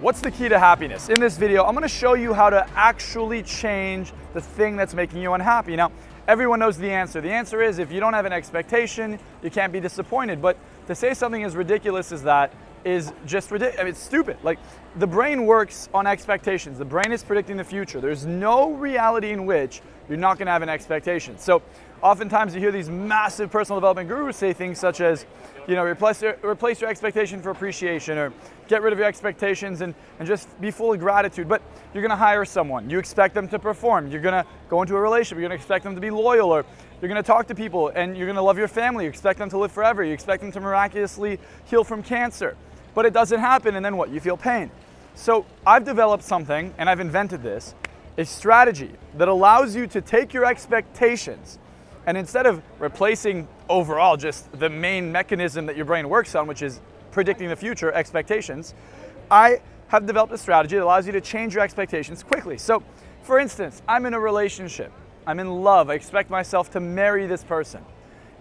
What's the key to happiness? In this video, I'm gonna show you how to actually change the thing that's making you unhappy. Now, everyone knows the answer. The answer is if you don't have an expectation, you can't be disappointed. But to say something as ridiculous as that is just ridiculous. I mean, it's stupid. Like, the brain works on expectations. The brain is predicting the future. There's no reality in which you're not gonna have an expectation. So oftentimes you hear these massive personal development gurus say things such as, replace your expectation for appreciation, or get rid of your expectations and just be full of gratitude. But you're gonna hire someone, you expect them to perform, you're gonna go into a relationship, you're gonna expect them to be loyal, or you're gonna talk to people and you're gonna love your family, you expect them to live forever, you expect them to miraculously heal from cancer. But it doesn't happen, and then what? You feel pain. So I've developed something, and I've invented this, a strategy that allows you to take your expectations and instead of replacing overall just the main mechanism that your brain works on, which is predicting the future, expectations, I have developed a strategy that allows you to change your expectations quickly. So, for instance, I'm in a relationship, I'm in love, I expect myself to marry this person,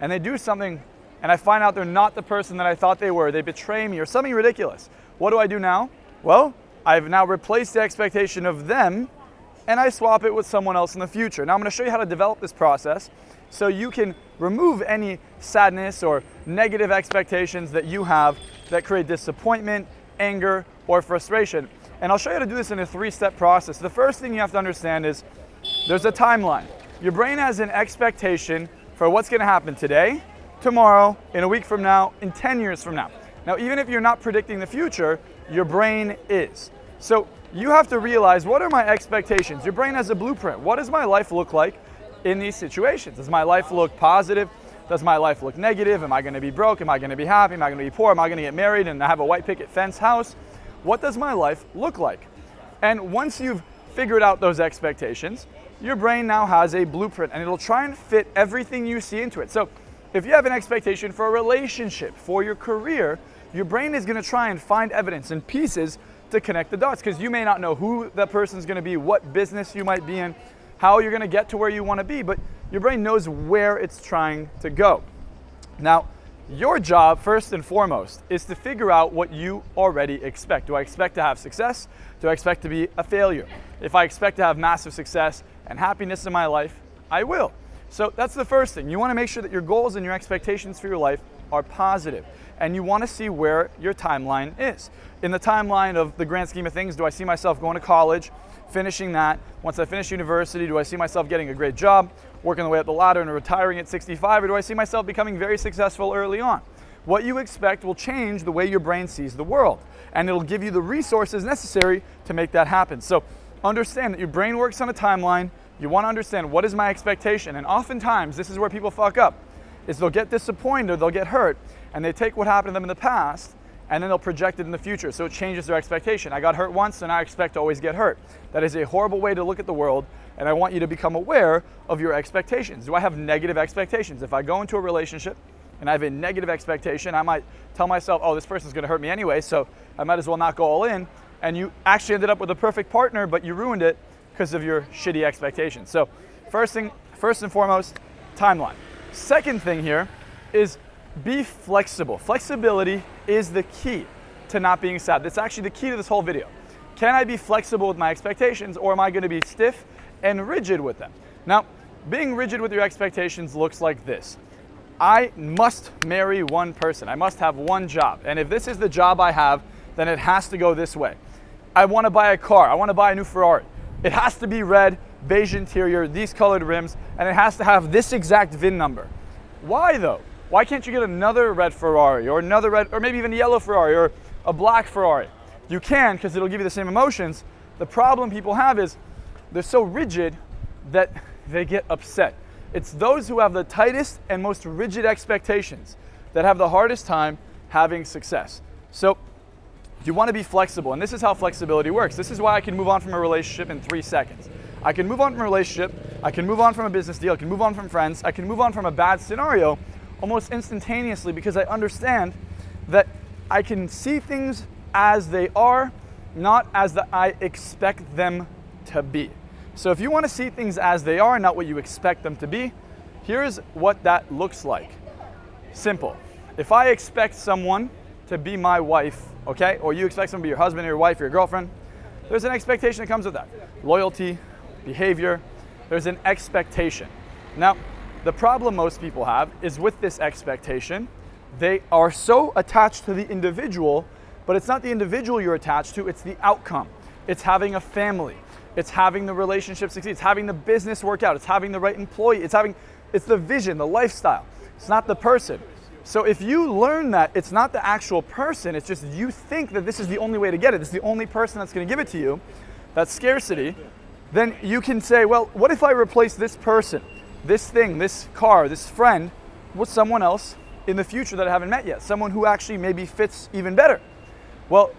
and they do something, and I find out they're not the person that I thought they were, they betray me, or something ridiculous. What do I do now? Well, I've now replaced the expectation of them, and I swap it with someone else in the future. Now I'm gonna show you how to develop this process so you can remove any sadness or negative expectations that you have that create disappointment, anger, or frustration. And I'll show you how to do this in a 3-step process. The first thing you have to understand is there's a timeline. Your brain has an expectation for what's gonna happen today, tomorrow, in a week from now, in 10 years from now. Now, even if you're not predicting the future, your brain is. So you have to realize, what are my expectations? Your brain has a blueprint. What does my life look like in these situations? Does my life look positive? Does my life look negative? Am I gonna be broke? Am I gonna be happy? Am I gonna be poor? Am I gonna get married and have a white picket fence house? What does my life look like? And once you've figured out those expectations, your brain now has a blueprint, and it'll try and fit everything you see into it. So if you have an expectation for a relationship, for your career, your brain is gonna try and find evidence and pieces to connect the dots, because you may not know who that person's gonna be, what business you might be in, how you're gonna get to where you wanna be, but your brain knows where it's trying to go. Now, your job, first and foremost, is to figure out what you already expect. Do I expect to have success? Do I expect to be a failure? If I expect to have massive success and happiness in my life, I will. So that's the first thing. You wanna make sure that your goals and your expectations for your life are positive, and you wanna see where your timeline is. In the timeline of the grand scheme of things, do I see myself going to college, finishing that? Once I finish university, do I see myself getting a great job, working the way up the ladder and retiring at 65, or do I see myself becoming very successful early on? What you expect will change the way your brain sees the world, and it'll give you the resources necessary to make that happen. So understand that your brain works on a timeline. You wanna understand, what is my expectation? And oftentimes, this is where people fuck up, is they'll get disappointed or they'll get hurt, and they take what happened to them in the past and then they'll project it in the future, so it changes their expectation. I got hurt once, so now I expect to always get hurt. That is a horrible way to look at the world, and I want you to become aware of your expectations. Do I have negative expectations? If I go into a relationship and I have a negative expectation, I might tell myself, oh, this person's gonna hurt me anyway, so I might as well not go all in, and you actually ended up with a perfect partner, but you ruined it because of your shitty expectations. So first and foremost, timeline. Second thing here is be flexible. Flexibility is the key to not being sad. That's actually the key to this whole video. Can I be flexible with my expectations, or am I gonna be stiff and rigid with them? Now, being rigid with your expectations looks like this. I must marry one person. I must have one job. And if this is the job I have, then it has to go this way. I wanna buy a car. I wanna buy a new Ferrari. It has to be red, beige interior, these colored rims, and it has to have this exact VIN number. Why though? Why can't you get another red Ferrari, or another red, or maybe even a yellow Ferrari, or a black Ferrari? You can, because it'll give you the same emotions. The problem people have is they're so rigid that they get upset. It's those who have the tightest and most rigid expectations that have the hardest time having success. So you want to be flexible, and this is how flexibility works. This is why I can move on from a relationship in 3 seconds. I can move on from a relationship, I can move on from a business deal, I can move on from friends, I can move on from a bad scenario almost instantaneously, because I understand that I can see things as they are, not as I expect them to be. So if you want to see things as they are, not what you expect them to be, here's what that looks like. Simple. If I expect someone to be my wife, okay? Or you expect someone to be your husband or your wife or your girlfriend. There's an expectation that comes with that. Loyalty, behavior, there's an expectation. Now, the problem most people have is with this expectation, they are so attached to the individual, but it's not the individual you're attached to, it's the outcome. It's having a family. It's having the relationship succeed. It's having the business work out. It's having the right employee. It's the vision, the lifestyle. It's not the person. So if you learn that it's not the actual person, it's just you think that this is the only way to get it, this is the only person that's going to give it to you, that's scarcity, then you can say, well, what if I replace this person, this thing, this car, this friend with someone else in the future that I haven't met yet, someone who actually maybe fits even better? Well,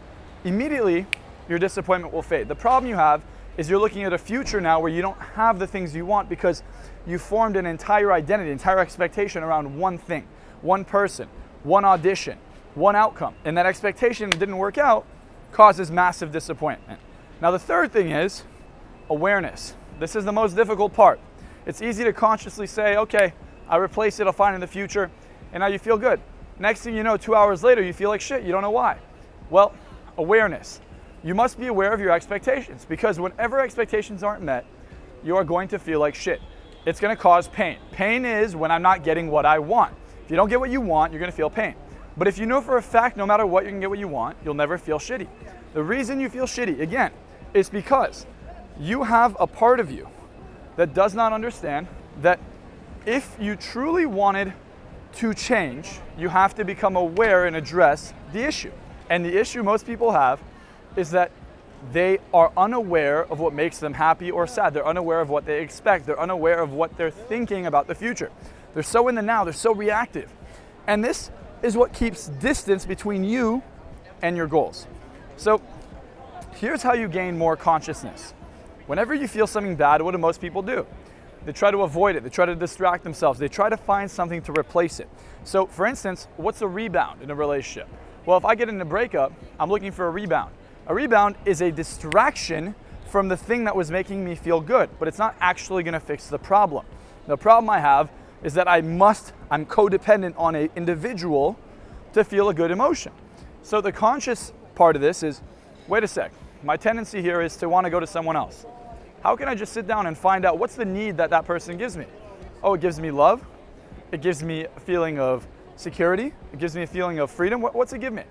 immediately your disappointment will fade. The problem you have is you're looking at a future now where you don't have the things you want because you formed an entire identity, entire expectation around one thing, one person, one audition, one outcome. And that expectation didn't work out, causes massive disappointment. Now the third thing is awareness. This is the most difficult part. It's easy to consciously say, okay, I replace it, I'll find it in the future, and now you feel good. Next thing you know, 2 hours later, you feel like shit, you don't know why. Well, awareness. You must be aware of your expectations because whenever expectations aren't met, you are going to feel like shit. It's going to cause pain. Pain is when I'm not getting what I want. If you don't get what you want, you're going to feel pain. But if you know for a fact, no matter what, you can get what you want, you'll never feel shitty. The reason you feel shitty, again, is because you have a part of you that does not understand that if you truly wanted to change, you have to become aware and address the issue. And the issue most people have is that they are unaware of what makes them happy or sad. They're unaware of what they expect. They're unaware of what they're thinking about the future. They're so in the now, they're so reactive. And this is what keeps distance between you and your goals. So here's how you gain more consciousness. Whenever you feel something bad, what do most people do? They try to avoid it. They try to distract themselves. They try to find something to replace it. So for instance, what's a rebound in a relationship? Well, if I get in a breakup, I'm looking for a rebound. A rebound is a distraction from the thing that was making me feel good, but it's not actually going to fix the problem. The problem I have is that I'm codependent on an individual to feel a good emotion. So the conscious part of this is, wait a sec, my tendency here is to want to go to someone else. How can I just sit down and find out what's the need that that person gives me? Oh, it gives me love. It gives me a feeling of security. It gives me a feeling of freedom. What's it give me?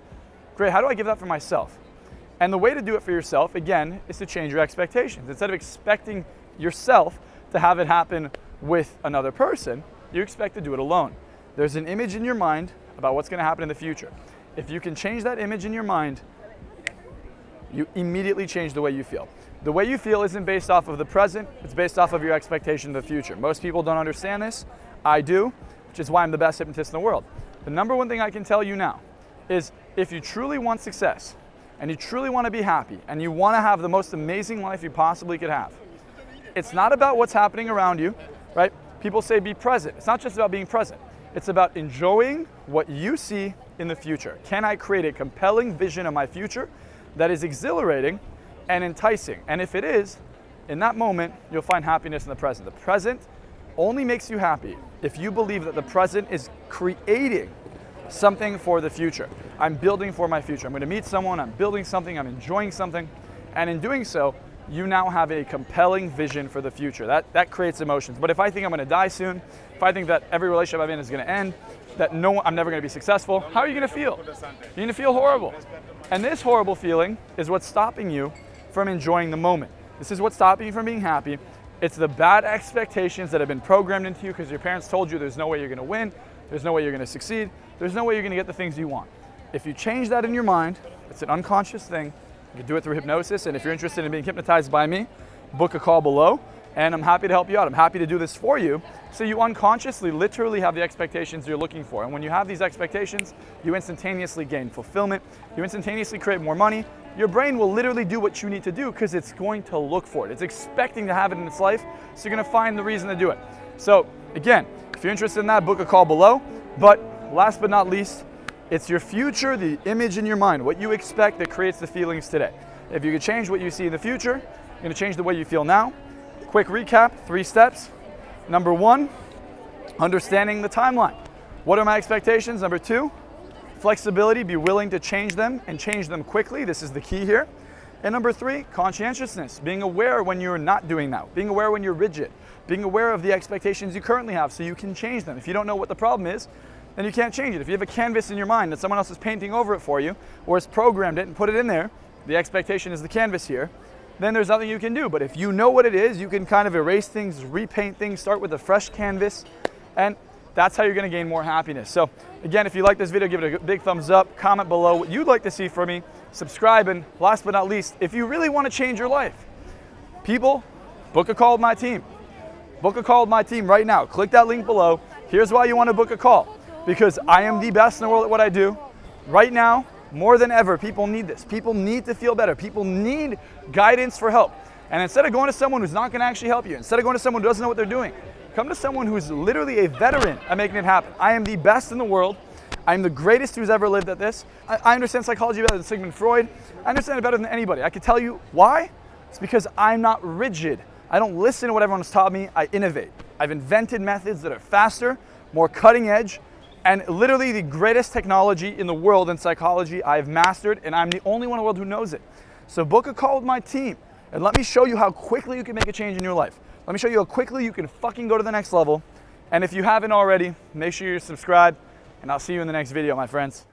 Great, how do I give that for myself? And the way to do it for yourself, again, is to change your expectations. Instead of expecting yourself to have it happen with another person, you expect to do it alone. There's an image in your mind about what's going to happen in the future. If you can change that image in your mind, you immediately change the way you feel. The way you feel isn't based off of the present, it's based off of your expectation of the future. Most people don't understand this. I do, which is why I'm the best hypnotist in the world. The number one thing I can tell you now is if you truly want success, and you truly want to be happy, and you want to have the most amazing life you possibly could have, it's not about what's happening around you, right? People say be present. It's not just about being present. It's about enjoying what you see in the future. Can I create a compelling vision of my future that is exhilarating and enticing? And if it is, in that moment, you'll find happiness in the present. The present only makes you happy if you believe that the present is creating something for the future. I'm building for my future. I'm going to meet someone, I'm building something, I'm enjoying something. And in doing so, you now have a compelling vision for the future. That creates emotions. But if I think I'm going to die soon, if I think that every relationship I'm in is going to end, that I'm never going to be successful, how are you going to feel? You're going to feel horrible. And this horrible feeling is what's stopping you from enjoying the moment. This is what's stopping you from being happy. It's the bad expectations that have been programmed into you because your parents told you there's no way you're going to win, there's no way you're going to succeed, there's no way you're going to get the things you want. If you change that in your mind, it's an unconscious thing. You can do it through hypnosis, and if you're interested in being hypnotized by me, book a call below, and I'm happy to help you out. I'm happy to do this for you, so you unconsciously literally have the expectations you're looking for. And when you have these expectations, you instantaneously gain fulfillment, you instantaneously create more money. Your brain will literally do what you need to do because it's going to look for it. It's expecting to have it in its life, so you're going to find the reason to do it. So again, if you're interested in that, book a call below. But last but not least, it's your future, the image in your mind, what you expect that creates the feelings today. If you could change what you see in the future, you're going to change the way you feel now. Quick recap, 3 steps. Number 1, understanding the timeline. What are my expectations? Number 2, Flexibility, be willing to change them and change them quickly. This is the key here. And number 3, conscientiousness, being aware when you're not doing that, being aware when you're rigid, being aware of the expectations you currently have so you can change them. If you don't know what the problem is, then you can't change it. If you have a canvas in your mind that someone else is painting over it for you, or has programmed it and put it in there, the expectation is the canvas here, then there's nothing you can do. But if you know what it is, you can kind of erase things, repaint things, start with a fresh canvas, and that's how you're gonna gain more happiness. So again, if you like this video, give it a big thumbs up, comment below what you'd like to see from me, subscribe, and last but not least, if you really wanna change your life, people, book a call with my team. Book a call with my team right now. Click that link below. Here's why you wanna book a call. Because I am the best in the world at what I do. Right now, more than ever, people need this. People need to feel better. People need guidance for help. And instead of going to someone who's not gonna actually help you, instead of going to someone who doesn't know what they're doing, come to someone who's literally a veteran at making it happen. I am the best in the world. I'm the greatest who's ever lived at this. I understand psychology better than Sigmund Freud. I understand it better than anybody. I can tell you why. It's because I'm not rigid. I don't listen to what everyone's taught me. I innovate. I've invented methods that are faster, more cutting edge, and literally the greatest technology in the world in psychology I've mastered, and I'm the only one in the world who knows it. So book a call with my team, and let me show you how quickly you can make a change in your life. Let me show you how quickly you can fucking go to the next level. And if you haven't already, make sure you subscribe, and I'll see you in the next video, my friends.